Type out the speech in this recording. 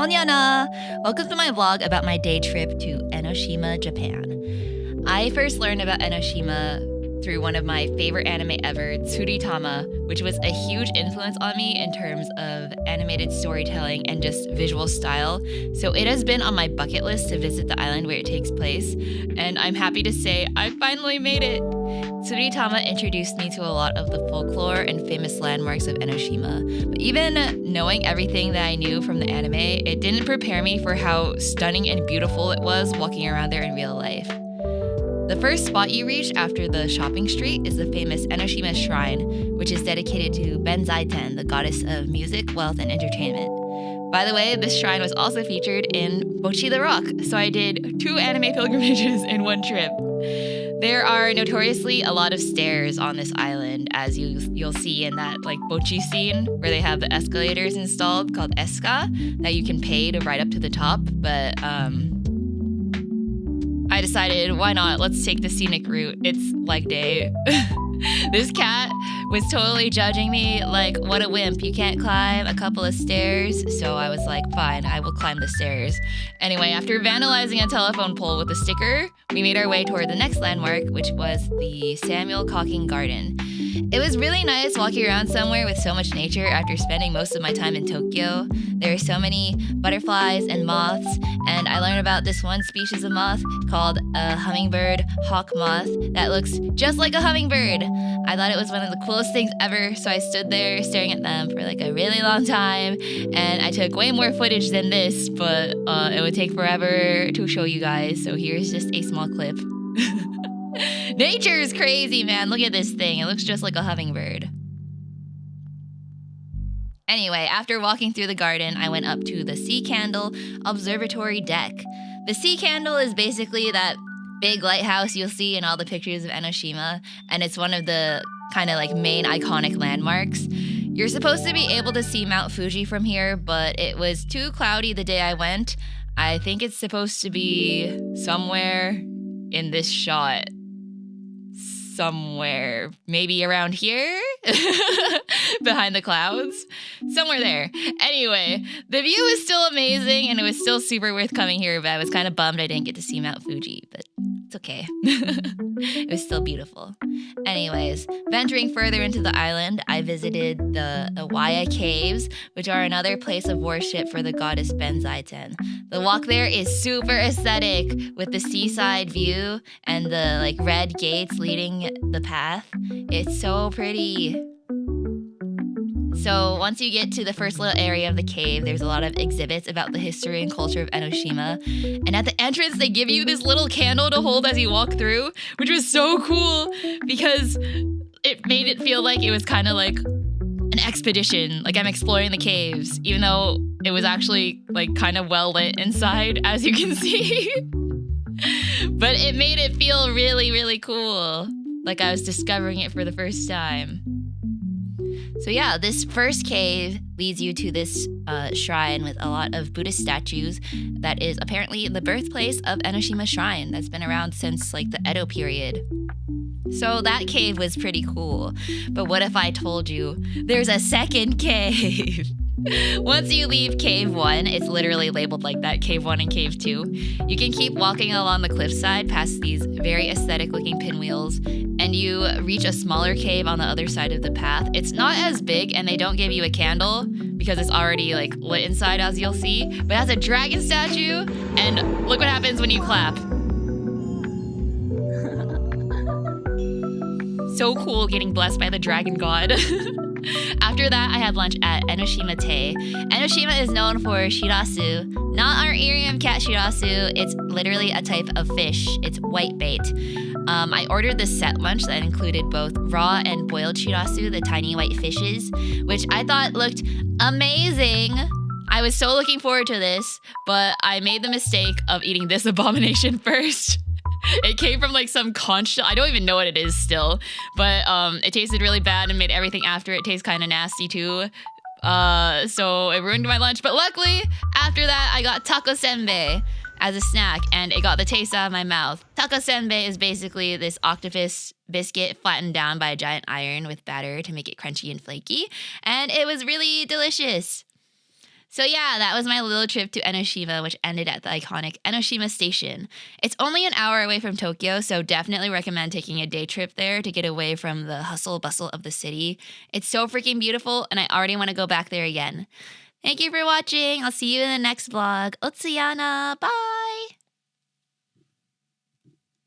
Konniana! Welcome to my vlog about my day trip to Enoshima, Japan. I first learned about Enoshima through one of my favorite anime ever, Tsuritama, which was a huge influence on me in terms of animated storytelling and just visual style. So it has been on my bucket list to visit the island where it takes place, and I'm happy to say I finally made it. Tsuritama introduced me to a lot of the folklore and famous landmarks of Enoshima. But even knowing everything that I knew from the anime, it didn't prepare me for how stunning and beautiful it was walking around there in real life. The first spot you reach after the shopping street is the famous Enoshima Shrine, which is dedicated to Benzaiten, the goddess of music, wealth, and entertainment. By the way, this shrine was also featured in Bocchi the Rock, so I did 2 anime pilgrimages in one trip. There are notoriously a lot of stairs on this island, as you'll see in that Bocchi scene where they have the escalators installed called Eska that you can pay to ride up to the top. But I decided, why not? Let's take the scenic route. It's leg day. This cat was totally judging me like, what a wimp, you can't climb a couple of stairs. So I was like, fine, I will climb the stairs. Anyway, after vandalizing a telephone pole with a sticker, we made our way toward the next landmark, which was the Samuel Cocking Garden. It was really nice walking around somewhere with so much nature after spending most of my time in Tokyo. There are so many butterflies and moths, and I learned about this one species of moth called a hummingbird hawk moth that looks just like a hummingbird. I thought it was one of the coolest things ever, so I stood there staring at them for a really long time, and I took way more footage than this, but it would take forever to show you guys, so here's just a small clip. Nature is crazy, man. Look at this thing. It looks just like a hummingbird. Anyway, after walking through the garden, I went up to the Sea Candle Observatory deck. The Sea Candle is basically that big lighthouse you'll see in all the pictures of Enoshima, and it's one of the main iconic landmarks. You're supposed to be able to see Mount Fuji from here, but it was too cloudy the day I went. I think it's supposed to be somewhere in this shot. Somewhere, maybe around here, behind the clouds, somewhere there. Anyway, the view was still amazing and it was still super worth coming here, but I was kind of bummed I didn't get to see Mount Fuji, but it's okay. It was still beautiful. Anyways, venturing further into the island, I visited the Iwaya Caves, which are another place of worship for the goddess Benzaiten. The walk there is super aesthetic with the seaside view and the red gates leading the path. It's so pretty. So once you get to the first little area of the cave, there's a lot of exhibits about the history and culture of Enoshima. And at the entrance, they give you this little candle to hold as you walk through, which was so cool because it made it feel like it was kind of like an expedition, like I'm exploring the caves, even though it was actually kind of well lit inside, as you can see. But it made it feel really, really cool, like I was discovering it for the first time. So yeah, this first cave leads you to this shrine with a lot of Buddhist statues that is apparently the birthplace of Enoshima Shrine that's been around since the Edo period. So that cave was pretty cool. But what if I told you there's a second cave? Once you leave Cave 1, it's literally labeled like that, Cave 1 and Cave 2. You can keep walking along the cliffside past these very aesthetic looking pinwheels, and you reach a smaller cave on the other side of the path. It's not as big, and they don't give you a candle because it's already lit inside, as you'll see, but it has a dragon statue, and look what happens when you clap. So cool getting blessed by the dragon god. After that, I had lunch at Enoshima Tei. Enoshima is known for shirasu, not our Irium cat shirasu. It's literally a type of fish. It's whitebait. I ordered this set lunch that included both raw and boiled shirasu, the tiny white fishes, which I thought looked amazing. I was so looking forward to this, but I made the mistake of eating this abomination first. It came from some conch shell. I don't even know what it is still, but it tasted really bad and made everything after it taste kind of nasty too. So it ruined my lunch, but luckily after that I got taco senbei as a snack and it got the taste out of my mouth. Taco senbei is basically this octopus biscuit flattened down by a giant iron with batter to make it crunchy and flaky, and it was really delicious. So yeah, that was my little trip to Enoshima, which ended at the iconic Enoshima Station. It's only an hour away from Tokyo, so definitely recommend taking a day trip there to get away from the hustle bustle of the city. It's so freaking beautiful, and I already want to go back there again. Thank you for watching. I'll see you in the next vlog. Otsuyana. Bye!